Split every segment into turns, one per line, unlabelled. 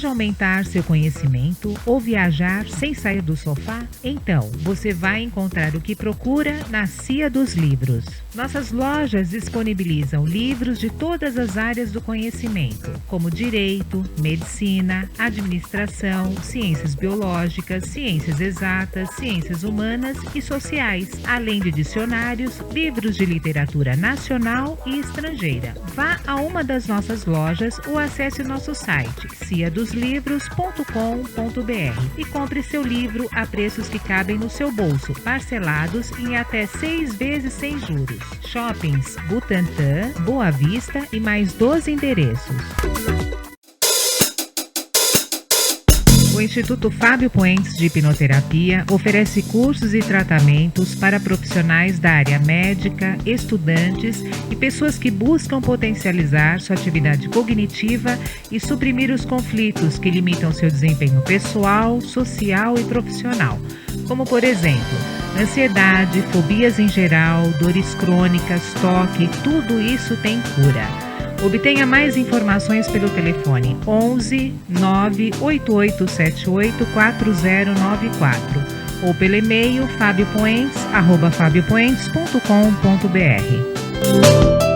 Deseja aumentar seu conhecimento ou viajar sem sair do sofá? Então, você vai encontrar o que procura na Cia dos Livros. Nossas lojas disponibilizam livros de todas as áreas do conhecimento, como direito, medicina, administração, ciências biológicas, ciências exatas, ciências humanas e sociais, além de dicionários, livros de literatura nacional e estrangeira. Vá a uma das nossas lojas ou acesse o nosso site ciadoslivros.com.br e compre seu livro a preços que cabem no seu bolso, parcelados em até 6 vezes sem juros. Shoppings Butantã, Boa Vista e mais 12 endereços. O Instituto Fábio Puentes de Hipnoterapia oferece cursos e tratamentos para profissionais da área médica, estudantes e pessoas que buscam potencializar sua atividade cognitiva e suprimir os conflitos que limitam seu desempenho pessoal, social e profissional, como por exemplo, ansiedade, fobias em geral, dores crônicas, toque, tudo isso tem cura. Obtenha mais informações pelo telefone 11 98878 4094 ou pelo e-mail fabiopuentes@fabiopuentes.com.br.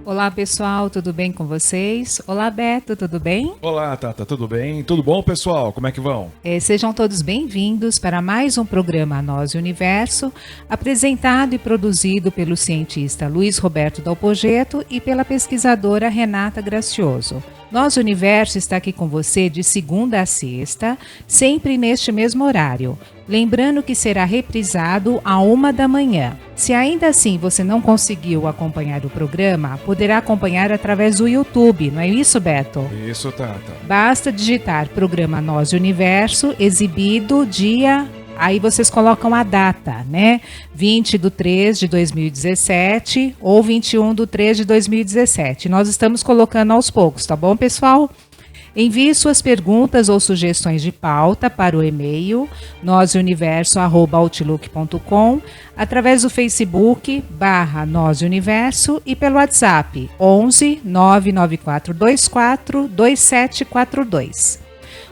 Olá pessoal, tudo bem com vocês? Olá Beto, tudo bem?
Olá Tata, tudo bem? Tudo bom pessoal? Como é que vão?
Sejam todos bem-vindos para mais um programa Nós e Universo, apresentado e produzido pelo cientista Luiz Roberto Dalpogetto e pela pesquisadora Renata Gracioso. Nós Universo está aqui com você de segunda a sexta, sempre neste mesmo horário. Lembrando que será reprisado à 1 da manhã. Se ainda assim você não conseguiu acompanhar o programa, poderá acompanhar através do YouTube, não é isso, Beto?
Isso, Tata.
Basta digitar programa Nós Universo, exibido dia... Aí vocês colocam a data, né? 20/3/2017 ou 21/3/2017. Nós estamos colocando aos poucos, tá bom, pessoal? Envie suas perguntas ou sugestões de pauta para o e-mail nosuniverso@outlook.com, através do Facebook /nosuniverso e pelo WhatsApp 11 99424 2742.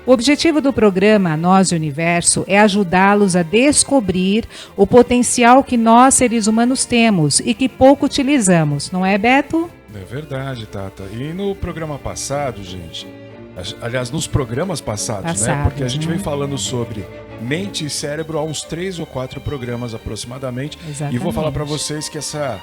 O objetivo do programa Nós e Universo é ajudá-los a descobrir o potencial que nós, seres humanos, temos e que pouco utilizamos, não é, Beto?
É verdade, Tata. E no programa passado, gente, aliás, nos programas passados, né? Porque a gente vem falando sobre mente e cérebro há uns 3 ou 4 programas aproximadamente.
Exatamente.
E vou falar para vocês que essa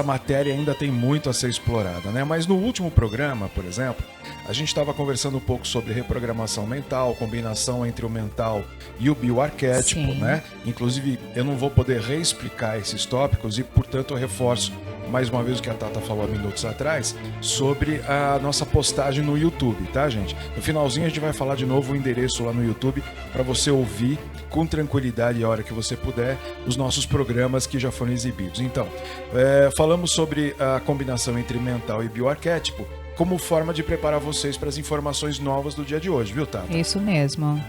matéria ainda tem muito a ser explorada, né? Mas no último programa, por exemplo, a gente estava conversando um pouco sobre reprogramação mental, combinação entre o mental e o bioarquétipo, né? Inclusive, eu não vou poder reexplicar esses tópicos e, portanto, eu reforço mais uma vez o que a Tata falou há minutos atrás sobre a nossa postagem no YouTube, tá, gente? No finalzinho a gente vai falar de novo o endereço lá no YouTube para você ouvir com tranquilidade a hora que você puder os nossos programas que já foram exibidos. Então, falamos sobre a combinação entre mental e bioarquétipo como forma de preparar vocês para as informações novas do dia de hoje, viu, Tata?
Isso mesmo.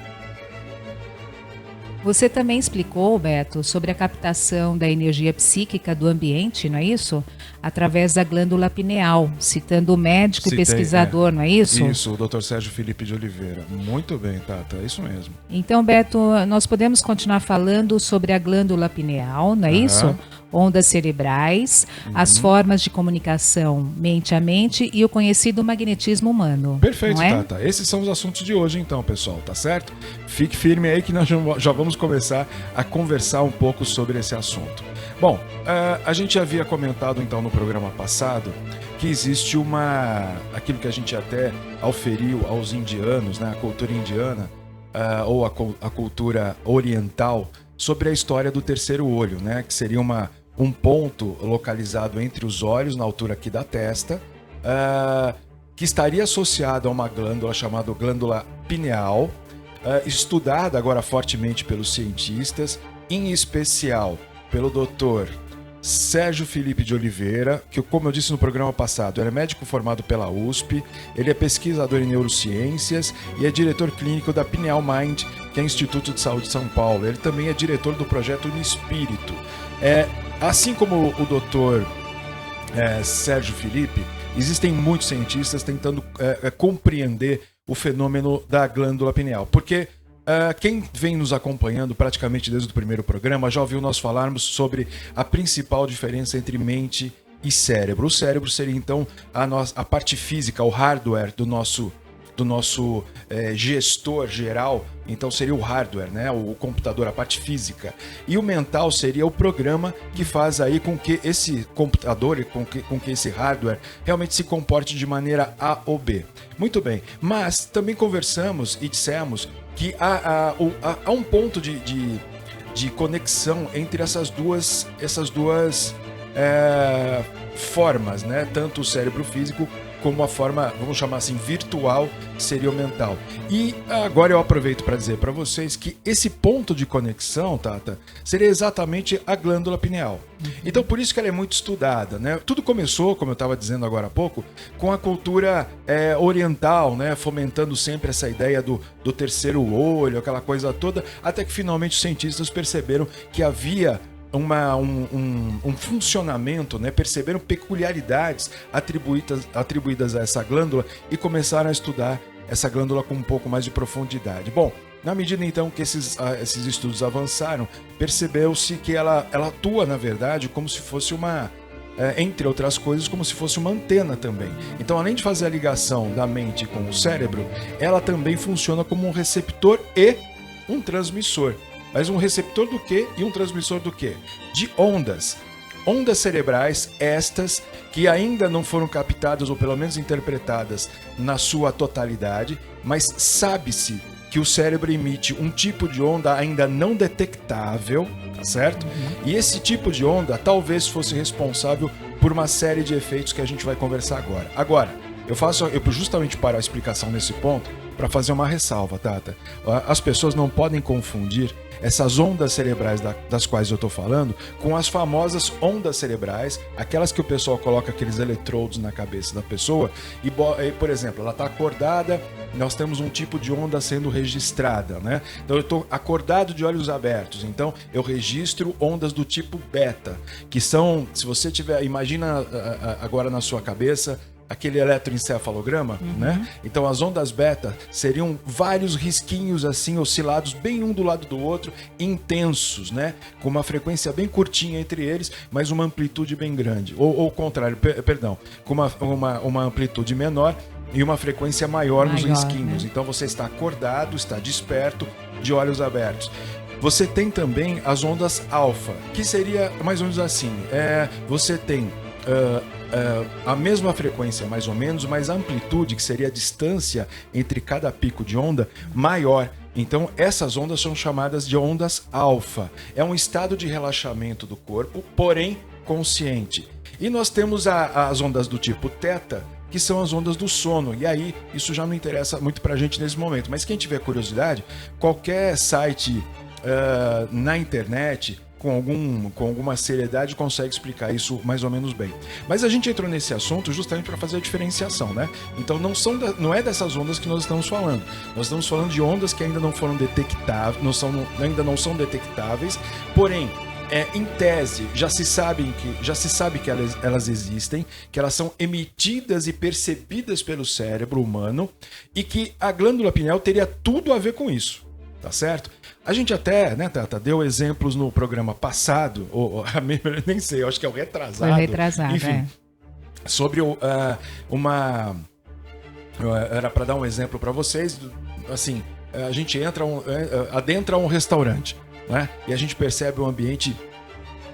Você também explicou, Beto, sobre a captação da energia psíquica do ambiente, não é isso? Através da glândula pineal, citando o médico e pesquisador, não é isso?
Isso, o Dr. Sérgio Felipe de Oliveira. Muito bem, Tata, é isso mesmo.
Então, Beto, nós podemos continuar falando sobre a glândula pineal, não é isso? Ondas cerebrais, as formas de comunicação mente a mente e o conhecido magnetismo humano.
Perfeito,
não é?
Tata. Esses são os assuntos de hoje, então, pessoal, tá certo? Fique firme aí que nós já vamos começar a conversar um pouco sobre esse assunto. Bom, a gente havia comentado, então, no programa passado, que existe aquilo que a gente até auferiu aos indianos, né, a cultura indiana, ou a cultura oriental, sobre a história do terceiro olho, né, que seria um ponto localizado entre os olhos, na altura aqui da testa, que estaria associado a uma glândula chamada glândula pineal, estudada agora fortemente pelos cientistas, em especial pelo Dr. Sérgio Felipe de Oliveira, que, como eu disse no programa passado, ele é médico formado pela USP, ele é pesquisador em neurociências e é diretor clínico da Pineal Mind, que é Instituto de Saúde de São Paulo. Ele também é diretor do projeto Unispírito. Assim como o doutor Sérgio Felipe, existem muitos cientistas tentando compreender o fenômeno da glândula pineal. Porque quem vem nos acompanhando praticamente desde o primeiro programa já ouviu nós falarmos sobre a principal diferença entre mente e cérebro. O cérebro seria então a parte física, o hardware do nosso gestor geral, então seria o hardware, né? O computador, a parte física. E o mental seria o programa que faz aí com que esse computador, com que esse hardware realmente se comporte de maneira A ou B. Muito bem, mas também conversamos e dissemos que há um ponto de conexão entre essas duas formas, né? Tanto o cérebro físico como a forma, vamos chamar assim, virtual, que seria o mental. E agora eu aproveito para dizer para vocês que esse ponto de conexão, Tata, seria exatamente a glândula pineal. Então, por isso que ela é muito estudada, né? Tudo começou, como eu estava dizendo agora há pouco, com a cultura oriental, né? Fomentando sempre essa ideia do terceiro olho, aquela coisa toda, até que finalmente os cientistas perceberam que havia um funcionamento, né? Perceberam peculiaridades atribuídas a essa glândula e começaram a estudar essa glândula com um pouco mais de profundidade. Bom, na medida então que esses estudos avançaram, percebeu-se que ela atua, na verdade, como se fosse entre outras coisas, como se fosse uma antena também. Então, além de fazer a ligação da mente com o cérebro, ela também funciona como um receptor e um transmissor. Mas um receptor do quê e um transmissor do quê? De ondas. Ondas cerebrais, estas que ainda não foram captadas ou pelo menos interpretadas na sua totalidade, mas sabe-se que o cérebro emite um tipo de onda ainda não detectável, tá certo? E esse tipo de onda talvez fosse responsável por uma série de efeitos que a gente vai conversar agora. Agora, eu justamente para a explicação nesse ponto, para fazer uma ressalva, Tata. As pessoas não podem confundir essas ondas cerebrais das quais eu estou falando com as famosas ondas cerebrais, aquelas que o pessoal coloca aqueles eletrodos na cabeça da pessoa e, por exemplo, ela está acordada, nós temos um tipo de onda sendo registrada, né? Então eu estou acordado de olhos abertos, então eu registro ondas do tipo beta, que são, se você imagina agora na sua cabeça aquele eletroencefalograma, né? Então as ondas beta seriam vários risquinhos assim oscilados bem um do lado do outro, intensos, né? Com uma frequência bem curtinha entre eles, mas uma amplitude bem grande. Ou o contrário, perdão, com uma amplitude menor e uma frequência maior nos risquinhos. Né? Então você está acordado, está desperto, de olhos abertos. Você tem também as ondas alfa, que seria mais ou menos assim. Você tem a mesma frequência, mais ou menos, mas a amplitude, que seria a distância entre cada pico de onda, maior. Então, essas ondas são chamadas de ondas alfa. É um estado de relaxamento do corpo, porém consciente. E nós temos as ondas do tipo teta, que são as ondas do sono. E aí, isso já não interessa muito pra gente nesse momento. Mas quem tiver curiosidade, qualquer site na internet com alguma seriedade consegue explicar isso mais ou menos bem. Mas a gente entrou nesse assunto justamente para fazer a diferenciação, né? Então não é dessas ondas que nós estamos falando. Nós estamos falando de ondas que ainda não foram detectáveis, ainda não são detectáveis, porém, em tese, já se sabe que elas existem, que elas são emitidas e percebidas pelo cérebro humano e que a glândula pineal teria tudo a ver com isso, tá certo? A gente até, né, Tata, deu exemplos no programa passado, nem sei, eu acho que é o retrasado.
Foi retrasado,
enfim, sobre era para dar um exemplo para vocês, assim, a gente adentra um restaurante, né, e a gente percebe um ambiente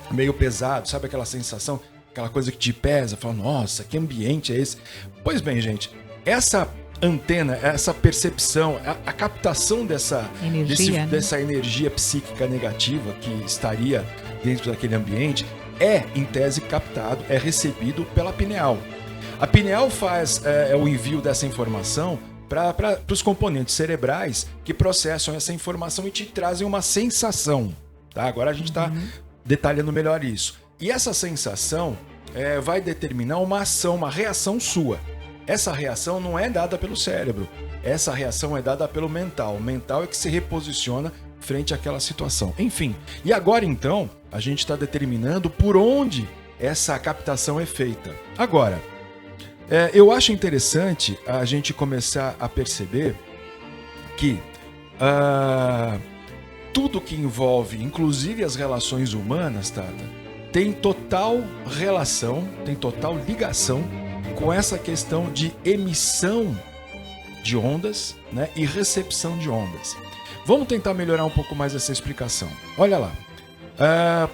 meio pesado, sabe aquela sensação, aquela coisa que te pesa, fala, nossa, que ambiente é esse? Pois bem, gente, essa antena, essa percepção, a captação dessa energia psíquica negativa que estaria dentro daquele ambiente em tese, captado, recebido pela pineal. A pineal faz o envio dessa informação para os componentes cerebrais que processam essa informação e te trazem uma sensação. Tá? Agora a gente está detalhando melhor isso. E essa sensação vai determinar uma ação, uma reação sua. Essa reação não é dada pelo cérebro, essa reação é dada pelo mental. O mental é que se reposiciona frente àquela situação. Enfim, e agora então, A gente está determinando por onde essa captação é feita. Agora, eu acho interessante a gente começar a perceber que tudo que envolve, inclusive as relações humanas, Tata, tem total relação, tem total ligação com essa questão de emissão de ondas, né, e recepção de ondas. Vamos tentar melhorar um pouco mais essa explicação. Olha lá.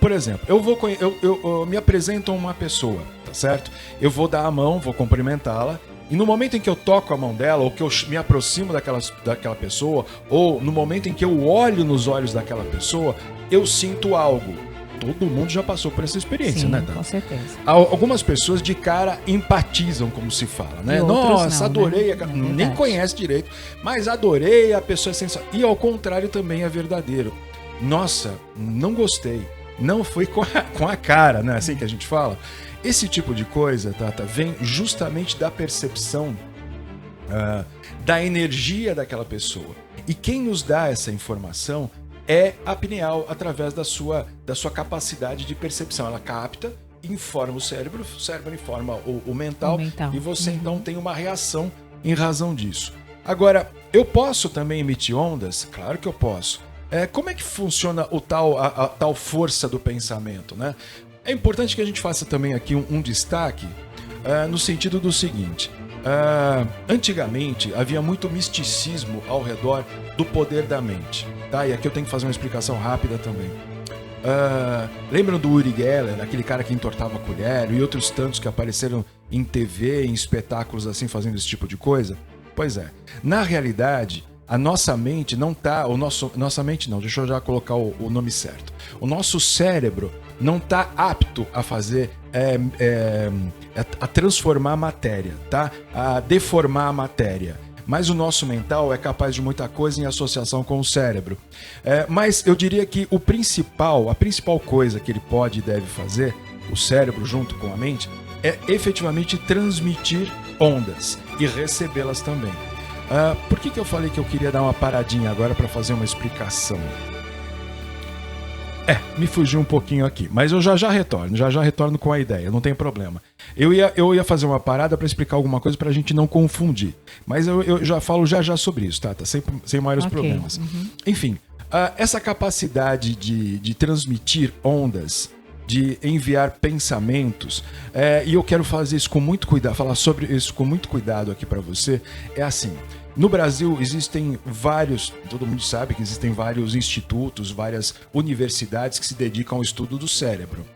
Por exemplo, eu me apresento a uma pessoa, tá certo? Eu vou dar a mão, vou cumprimentá-la, e no momento em que eu toco a mão dela, ou que eu me aproximo daquela pessoa, ou no momento em que eu olho nos olhos daquela pessoa, eu sinto algo. Todo mundo já passou por essa experiência,
sim,
né, Tata?
Com certeza.
Algumas pessoas de cara empatizam, como se fala, né? Nossa, não, adorei, né? Nem conhece direito, mas adorei, a pessoa é sensacional. E ao contrário também é verdadeiro. Nossa, não gostei. Não foi com a cara, né? Assim que a gente fala. Esse tipo de coisa, Tata, vem justamente da percepção da energia daquela pessoa. E quem nos dá essa informação é a pineal, através da sua capacidade de percepção. Ela capta, informa o cérebro informa o mental, e você então tem uma reação em razão disso. Agora, eu posso também emitir ondas? Claro que eu posso. Como é que funciona a tal força do pensamento, né? É importante que a gente faça também aqui um destaque no sentido do seguinte. Antigamente havia muito misticismo ao redor do poder da mente, tá? E aqui eu tenho que fazer uma explicação rápida também. Lembram do Uri Geller, aquele cara que entortava a colher, e outros tantos que apareceram em TV, em espetáculos assim, fazendo esse tipo de coisa? Pois é, na realidade, a nossa mente não tá, nossa mente não, deixa eu já colocar o nome certo. O nosso cérebro não está apto a fazer, a transformar a matéria, tá? A deformar a matéria. Mas o nosso mental é capaz de muita coisa em associação com o cérebro. Mas eu diria que a principal coisa que ele pode e deve fazer, o cérebro junto com a mente, é efetivamente transmitir ondas e recebê-las também. Por que eu falei que eu queria dar uma paradinha agora para fazer uma explicação? Me fugiu um pouquinho aqui, mas eu já retorno com a ideia, não tem problema. Eu ia fazer uma parada para explicar alguma coisa para a gente não confundir, mas eu já falo já sobre isso, tá? Sem maiores problemas. Uhum. Enfim, essa capacidade de transmitir ondas, de enviar pensamentos, e eu quero fazer isso com muito cuidado, falar sobre isso com muito cuidado aqui para você, é assim. No Brasil existem todo mundo sabe que existem vários institutos, várias universidades que se dedicam ao estudo do cérebro.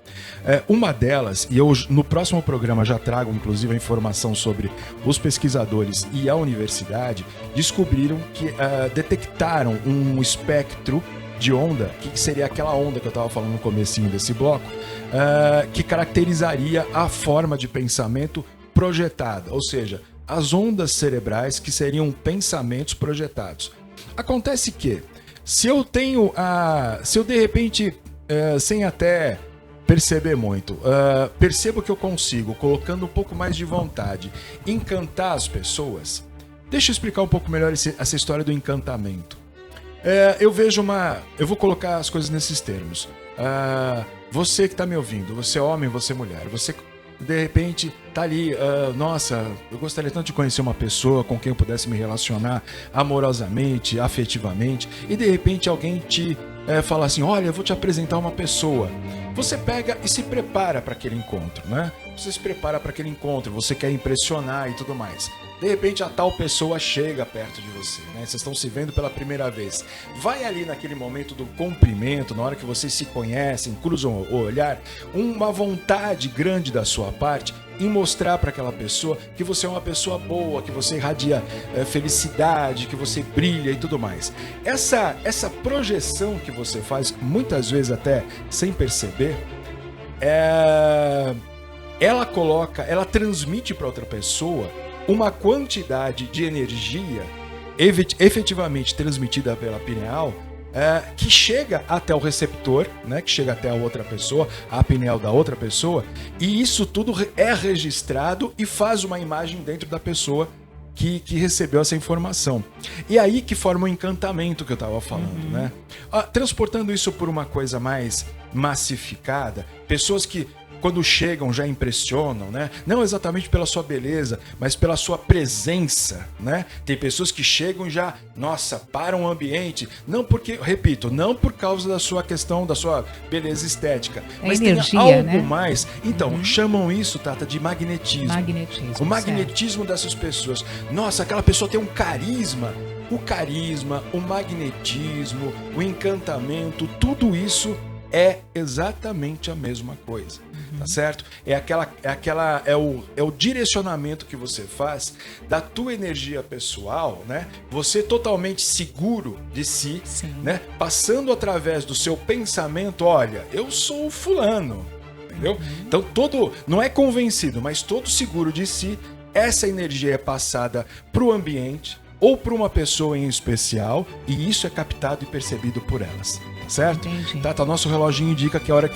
Uma delas, e eu no próximo programa já trago inclusive a informação sobre os pesquisadores e a universidade, descobriram que detectaram um espectro de onda, que seria aquela onda que eu estava falando no comecinho desse bloco, que caracterizaria a forma de pensamento projetada, ou seja, as ondas cerebrais que seriam pensamentos projetados. Acontece que, se eu de repente, sem até perceber muito, percebo que eu consigo, colocando um pouco mais de vontade, encantar as pessoas. Deixa eu explicar um pouco melhor essa história do encantamento. Eu vou colocar as coisas nesses termos. Você que está me ouvindo, você é homem, você é mulher, você de repente tá ali, nossa, eu gostaria tanto de conhecer uma pessoa com quem eu pudesse me relacionar amorosamente, afetivamente, e de repente alguém te fala assim, olha, eu vou te apresentar uma pessoa. Você pega e se prepara para aquele encontro, né? Você se prepara para aquele encontro, você quer impressionar e tudo mais. De repente a tal pessoa chega perto de você, né? Vocês estão se vendo pela primeira vez. Vai ali naquele momento do cumprimento, na hora que vocês se conhecem, cruzam o olhar, uma vontade grande da sua parte em mostrar para aquela pessoa que você é uma pessoa boa, que você irradia felicidade, que você brilha e tudo mais. Essa projeção que você faz, muitas vezes até sem perceber, ela transmite para outra pessoa uma quantidade de energia efetivamente transmitida pela pineal, que chega até o receptor, né, que chega até a outra pessoa, a pineal da outra pessoa, e isso tudo é registrado e faz uma imagem dentro da pessoa que recebeu essa informação. E aí que forma o encantamento que eu estava falando, né? Transportando isso por uma coisa mais massificada, pessoas que quando chegam já impressionam, né? Não exatamente pela sua beleza, mas pela sua presença, né? Tem pessoas que chegam e já, nossa, param o ambiente, não porque, repito, não por causa da sua questão, da sua beleza estética, mas
energia,
tem algo,
né?
mais. Então, chamam isso, Tata, de magnetismo.
Magnetismo.
O magnetismo dessas pessoas. Nossa, aquela pessoa tem um carisma. O carisma, o magnetismo, o encantamento, tudo isso é exatamente a mesma coisa, tá certo? É o direcionamento que você faz da tua energia pessoal, né? Você totalmente seguro de si,
Sim.
né? Passando através do seu pensamento, olha, eu sou o fulano, entendeu? Então não é convencido, mas todo seguro de si, essa energia é passada para o ambiente ou para uma pessoa em especial, e isso é captado e percebido por elas, certo?
Entendi.
Tá, nosso reloginho indica que é hora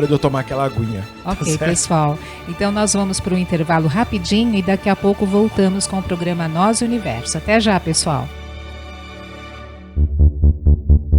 de eu tomar aquela aguinha.
Ok,
tá,
pessoal. Então nós vamos para o intervalo rapidinho e daqui a pouco voltamos com o programa Nós Universo. Até já, pessoal.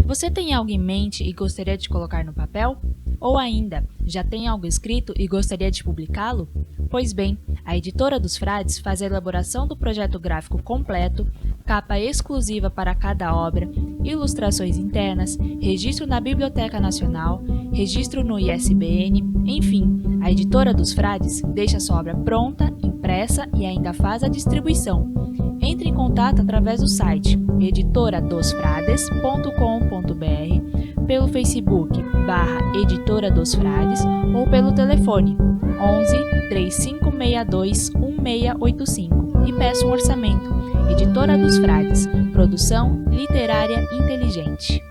Você tem algo em mente e gostaria de colocar no papel? Ou ainda, já tem algo escrito e gostaria de publicá-lo? Pois bem, a Editora dos Frades faz a elaboração do projeto gráfico completo, capa exclusiva para cada obra, ilustrações internas, registro na Biblioteca Nacional, registro no ISBN, enfim, a Editora dos Frades deixa sua obra pronta, impressa e ainda faz a distribuição. Entre em contato através do site editoradosfrades.com.br, pelo Facebook /Editora dos Frades ou pelo telefone 11 3562 1685 e peça um orçamento. Editora dos Frades, produção literária inteligente.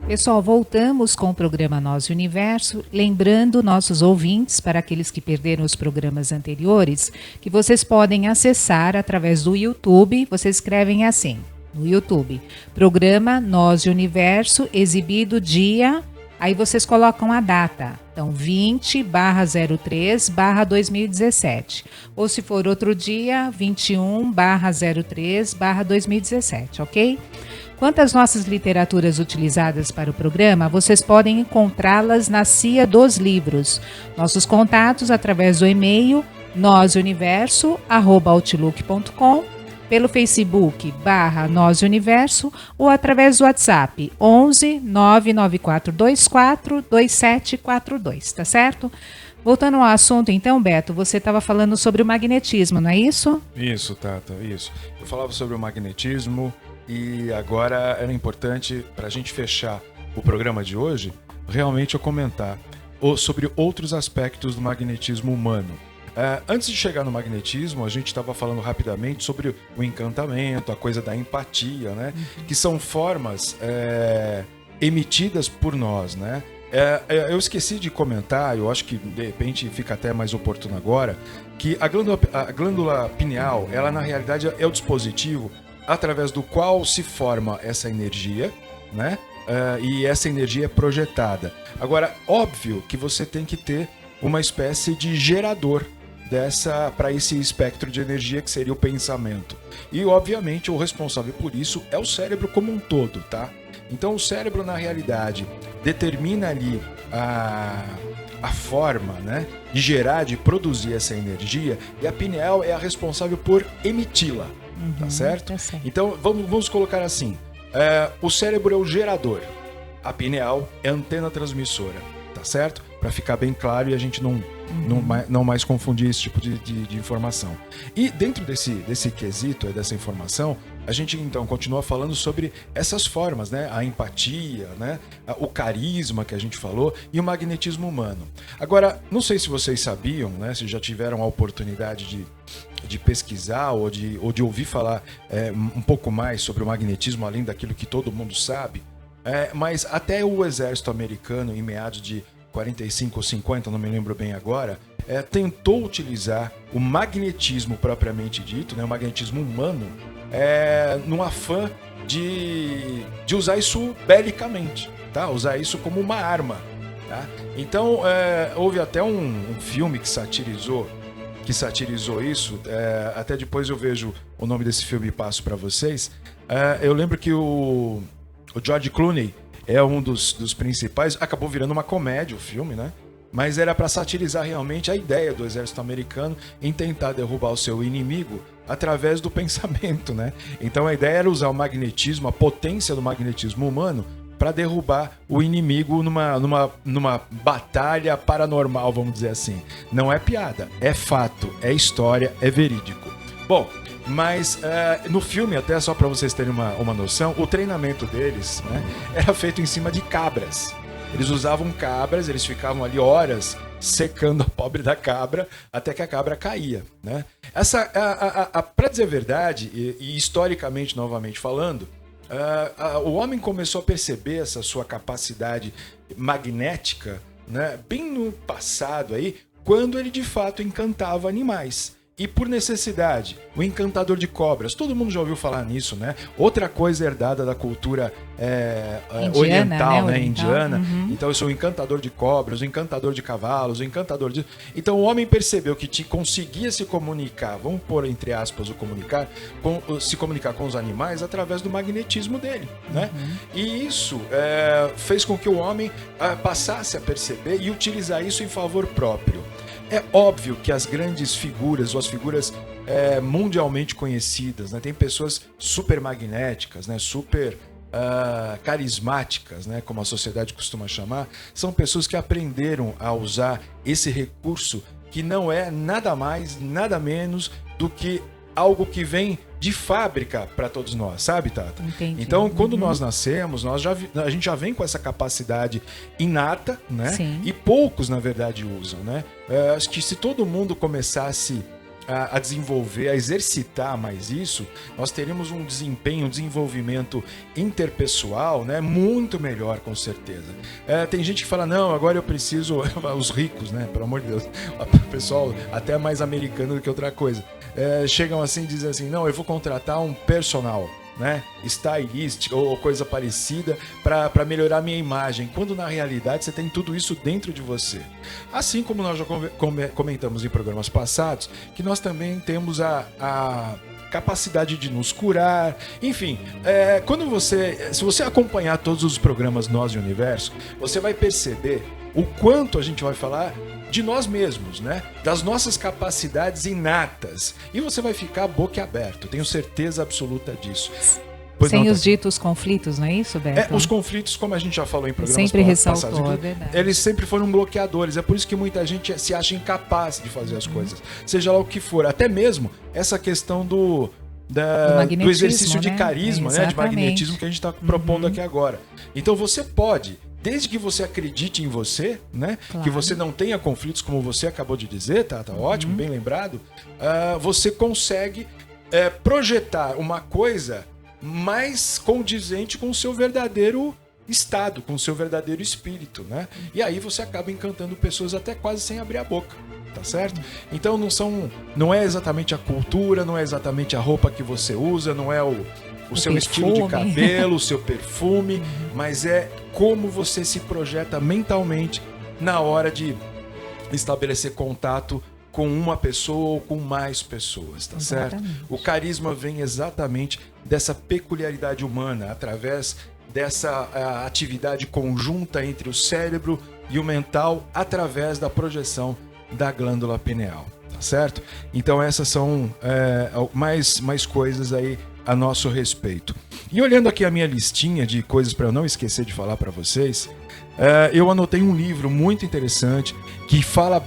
Pessoal, voltamos com o programa Nós Universo, lembrando nossos ouvintes, para aqueles que perderam os programas anteriores, que vocês podem acessar através do YouTube, vocês escrevem assim, no YouTube, programa Nós Universo, exibido dia, aí vocês colocam a data, então 20/03/2017, ou se for outro dia, 21/03/2017, ok? Quanto às nossas literaturas utilizadas para o programa, vocês podem encontrá-las na CIA dos Livros. Nossos contatos através do e-mail nosuniverso@outlook.com, pelo Facebook /nosuniverso ou através do WhatsApp 11 99424 2742, tá certo? Voltando ao assunto, então, Beto, você estava falando sobre o magnetismo, não é isso?
Isso, Tata, isso. Eu falava sobre o magnetismo e agora era importante, para a gente fechar o programa de hoje, realmente eu comentar sobre outros aspectos do magnetismo humano. Antes de chegar no magnetismo, a gente estava falando rapidamente sobre o encantamento, a coisa da empatia, né? Que são formas emitidas por nós, né? Eu esqueci de comentar, eu acho que de repente fica até mais oportuno agora, que a glândula pineal, ela na realidade é o dispositivo através do qual se forma essa energia, né? E essa energia é projetada. Agora, óbvio que você tem que ter uma espécie de gerador para esse espectro de energia que seria o pensamento. E, obviamente, o responsável por isso é o cérebro como um todo, tá? Então, o cérebro, na realidade, determina ali a forma, né, de gerar, de produzir essa energia, e a pineal é a responsável por emiti-la, tá certo?
Tá certo.
Então, vamos colocar assim, o cérebro é o gerador, a pineal é a antena transmissora, tá certo? Para ficar bem claro e a gente não mais confundir esse tipo de informação. E dentro desse quesito, dessa informação, a gente então continua falando sobre essas formas, né? A empatia, né? O carisma que a gente falou e o magnetismo humano. Agora, não sei se vocês sabiam, né? Se já tiveram a oportunidade de pesquisar ou de ouvir falar um pouco mais sobre o magnetismo, além daquilo que todo mundo sabe, mas até o exército americano, em meados de 45 ou 50, não me lembro bem agora, tentou utilizar o magnetismo propriamente dito, né, o magnetismo humano, num afã de usar isso belicamente, tá? Usar isso como uma arma. Tá? Então, houve até um filme que satirizou que satirizou isso. Até depois eu vejo o nome desse filme e passo para vocês. Eu lembro que o George Clooney é um dos principais. Acabou virando uma comédia o filme, né? Mas era para satirizar realmente a ideia do exército americano em tentar derrubar o seu inimigo através do pensamento, né? Então a ideia era usar o magnetismo, a potência do magnetismo humano, para derrubar o inimigo numa batalha paranormal, vamos dizer assim. Não é piada, é fato, é história, é verídico. Bom, mas no filme, até só para vocês terem uma noção, o treinamento deles, né, era feito em cima de cabras. Eles usavam cabras, eles ficavam ali horas secando a pobre da cabra até que a cabra caía, né? Para dizer a verdade, e historicamente, novamente falando, o homem começou a perceber essa sua capacidade magnética, né, bem no passado aí, quando ele de fato encantava animais. E por necessidade, o encantador de cobras, todo mundo já ouviu falar nisso, né? Outra coisa herdada da cultura oriental, né? Indiana. Uhum. Então eu sou o encantador de cobras, o encantador de cavalos, o encantador de... Então o homem percebeu que conseguia se comunicar, vamos pôr entre aspas o comunicar, se comunicar com os animais através do magnetismo dele, né? Uhum. E isso fez com que o homem passasse a perceber e utilizar isso em favor próprio. É óbvio que as grandes figuras, ou as figuras mundialmente conhecidas, né, tem pessoas super magnéticas, né, super carismáticas, né, como a sociedade costuma chamar, são pessoas que aprenderam a usar esse recurso que não é nada mais, nada menos do que algo que vem de fábrica para todos nós, sabe, Tata?
Entendi.
Então, quando nós nascemos, a gente já vem com essa capacidade inata, né?
Sim.
E poucos, na verdade, usam, né? Acho que se todo mundo começasse a desenvolver, a exercitar mais isso, nós teríamos um desempenho, um desenvolvimento interpessoal, né, muito melhor, com certeza. Tem gente que fala, não, agora eu preciso... Os ricos, né, pelo amor de Deus, o pessoal até mais americano do que outra coisa, chegam assim e dizem assim, não, eu vou contratar um personal, né, stylist ou coisa parecida para melhorar a minha imagem, quando na realidade você tem tudo isso dentro de você. Assim como nós já comentamos em programas passados, que nós também temos a capacidade de nos curar, enfim, se você acompanhar todos os programas Nós e Universo, você vai perceber o quanto a gente vai falar de nós mesmos, né? Das nossas capacidades inatas. E você vai ficar boquiaberto, tenho certeza absoluta disso.
Pois sem os ditos conflitos, não é isso, Beto?
Os conflitos, como a gente já falou em programas
sempre
passados,
ressaltou, é verdade.
Eles sempre foram bloqueadores. É por isso que muita gente se acha incapaz de fazer as coisas. Seja lá o que for. Até mesmo essa questão do exercício de carisma, né? De magnetismo que a gente está propondo aqui agora. Então você pode... Desde que você acredite em você, né? Claro. Que você não tenha conflitos, como você acabou de dizer, tá ótimo, bem lembrado. Você consegue projetar uma coisa mais condizente com o seu verdadeiro estado, com o seu verdadeiro espírito, né? E aí você acaba encantando pessoas até quase sem abrir a boca, tá certo? Então não é exatamente a cultura, não é exatamente a roupa que você usa, não é o seu perfume. Estilo de cabelo, o seu perfume, mas é como você se projeta mentalmente na hora de estabelecer contato com uma pessoa ou com mais pessoas, tá certo? O carisma vem exatamente dessa peculiaridade humana, através dessa atividade conjunta entre o cérebro e o mental, através da projeção da glândula pineal, tá certo? Então essas são mais coisas aí a nosso respeito. E olhando aqui a minha listinha de coisas para eu não esquecer de falar para vocês, eu anotei um livro muito interessante que fala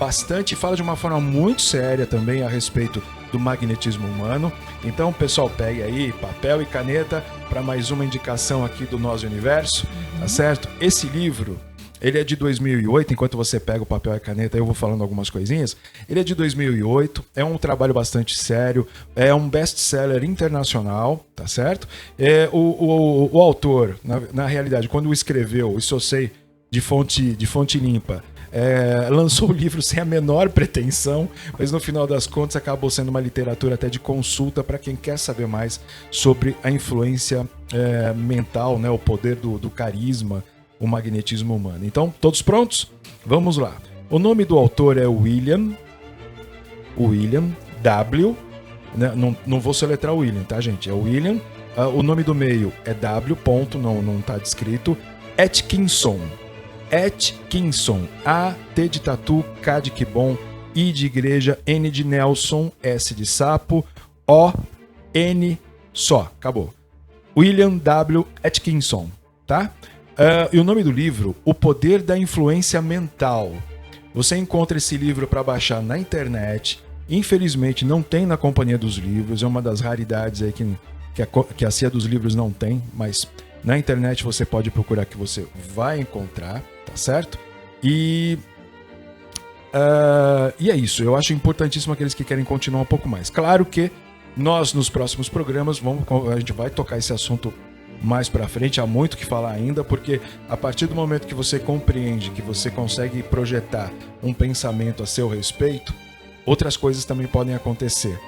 de uma forma muito séria também a respeito do magnetismo humano. Então, pessoal, pegue aí papel e caneta para mais uma indicação aqui do Nós Universo, tá certo? Esse livro, ele é de 2008, enquanto você pega o papel e a caneta, eu vou falando algumas coisinhas. Ele é de 2008, é um trabalho bastante sério, é um best-seller internacional, tá certo? O autor, na realidade, quando o escreveu, isso eu sei de fonte limpa, lançou o livro sem a menor pretensão, mas no final das contas acabou sendo uma literatura até de consulta para quem quer saber mais sobre a influência mental, né, o poder do carisma, o magnetismo humano. Então, todos prontos? Vamos lá. O nome do autor é William William W, né? Não vou soletrar o William, tá, gente? É o William, o nome do meio é W, ponto, não tá descrito, Atkinson, A, T de tatu, K de que bom, I de igreja, N de Nelson, S de sapo, O, N, só, acabou. William W. Atkinson, tá? E o nome do livro, O Poder da Influência Mental. Você encontra esse livro para baixar na internet. Infelizmente não tem na Companhia dos Livros, é uma das raridades aí que a Cia dos Livros não tem, mas na internet você pode procurar que você vai encontrar, tá certo? E é isso, eu acho importantíssimo aqueles que querem continuar um pouco mais. Claro que nós, nos próximos programas, a gente vai tocar esse assunto mais pra frente, há muito o que falar ainda, porque a partir do momento que você compreende, que você consegue projetar um pensamento a seu respeito, outras coisas também podem acontecer.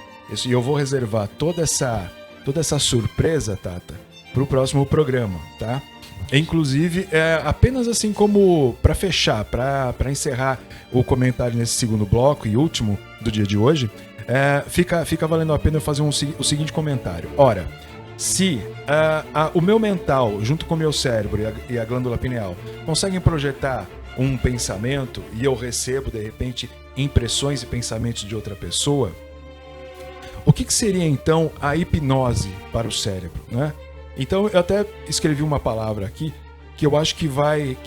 E eu vou reservar toda essa surpresa, Tata, pro próximo programa, tá? Inclusive, apenas assim como para fechar, para encerrar o comentário nesse segundo bloco e último do dia de hoje, fica valendo a pena eu fazer o seguinte comentário. Ora, se o meu mental, junto com o meu cérebro e a glândula pineal, conseguem projetar um pensamento e eu recebo, de repente, impressões e pensamentos de outra pessoa, o que seria então a hipnose para o cérebro, né? Então eu até escrevi uma palavra aqui que eu acho que vai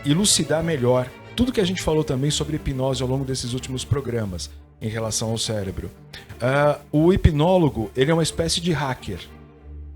elucidar melhor tudo que a gente falou também sobre hipnose ao longo desses últimos programas em relação ao cérebro. O hipnólogo, ele é uma espécie de hacker.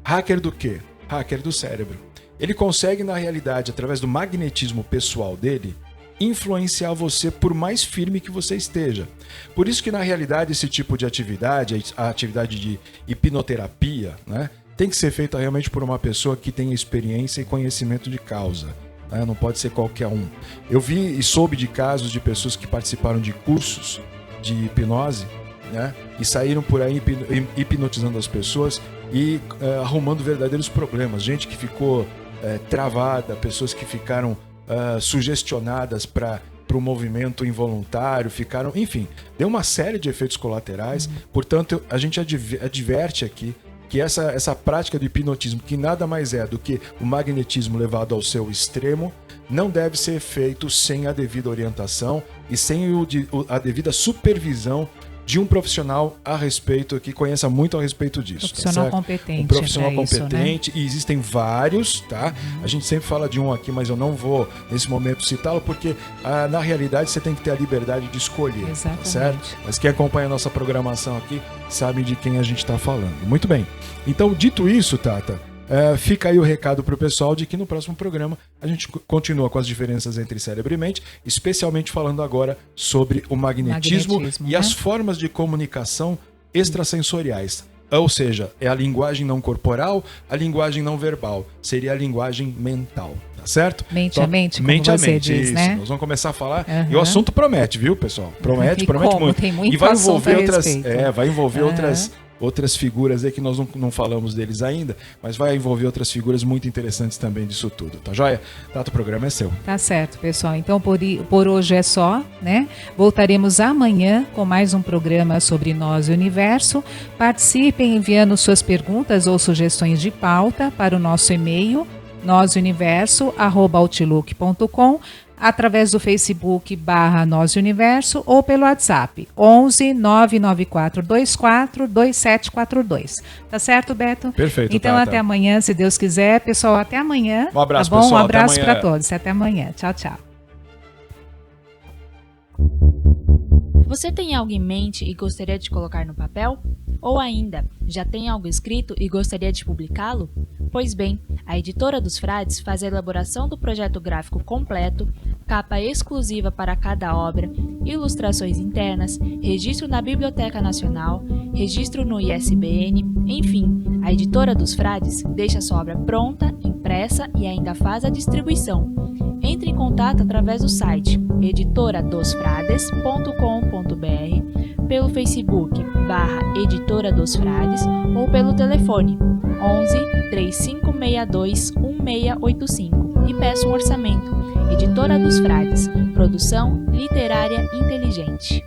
Hacker do quê? Hacker do cérebro. Ele consegue, na realidade, através do magnetismo pessoal dele, influenciar você por mais firme que você esteja. Por isso que, na realidade, esse tipo de atividade, a atividade de hipnoterapia, né, tem que ser feita realmente por uma pessoa que tenha experiência e conhecimento de causa. Né? Não pode ser qualquer um. Eu vi e soube de casos de pessoas que participaram de cursos de hipnose, né, e saíram por aí hipnotizando as pessoas e arrumando verdadeiros problemas. Gente que ficou travada, pessoas que ficaram sugestionadas para o movimento involuntário, enfim, deu uma série de efeitos colaterais. Portanto, a gente adverte aqui que essa prática do hipnotismo, que nada mais é do que o magnetismo levado ao seu extremo, não deve ser feito sem a devida orientação e sem a devida supervisão de um profissional a respeito, que conheça muito a respeito disso.
Profissional competente.
Um profissional
Isso,
competente,
né?
E existem vários, tá? A gente sempre fala de um aqui, mas eu não vou nesse momento citá-lo, porque na realidade você tem que ter a liberdade de escolher.
Exatamente.
Tá certo? Mas quem acompanha a nossa programação aqui sabe de quem a gente está falando. Muito bem. Então, dito isso, Tata, fica aí o recado para o pessoal de que no próximo programa a gente continua com as diferenças entre cérebro e mente, especialmente falando agora sobre o magnetismo e
né?
as formas de comunicação extrasensoriais. Ou seja, é a linguagem não corporal, a linguagem não verbal. Seria a linguagem mental, tá certo?
Mente a mente, como
mente
você
a mente,
diz,
isso.
né?
Nós vamos começar a falar, e o assunto promete, viu, pessoal? Promete muito.
Tem muito
e vai
assunto
envolver
a respeito.
vai envolver outras figuras aí que nós não falamos deles ainda, mas vai envolver outras figuras muito interessantes também disso tudo, tá joia? Tato, o programa é seu.
Tá certo, pessoal. Então, por hoje é só, né? Voltaremos amanhã com mais um programa sobre nós e o universo. Participem enviando suas perguntas ou sugestões de pauta para o nosso e-mail, nosuniverso@outlook.com, através do Facebook /Nós Universo ou pelo WhatsApp 11 99424 2742. Tá certo, Beto?
Perfeito,
Então,
Tata.
até amanhã, se Deus quiser. Pessoal, até amanhã.
Um abraço,
tá bom?
pessoal.
Um abraço
Até amanhã.
para todos. Até amanhã. Tchau, tchau.
Você tem algo em mente e gostaria de colocar no papel? Ou ainda, já tem algo escrito e gostaria de publicá-lo? Pois bem, a Editora dos Frades faz a elaboração do projeto gráfico completo, capa exclusiva para cada obra, ilustrações internas, registro na Biblioteca Nacional, registro no ISBN, enfim, a Editora dos Frades deixa sua obra pronta, impressa e ainda faz a distribuição. Entre em contato através do site editoradosfrades.com.br, pelo Facebook /Editora dos Frades ou pelo telefone 11 3562 1685 e peça um orçamento. Editora dos Frades, produção literária inteligente.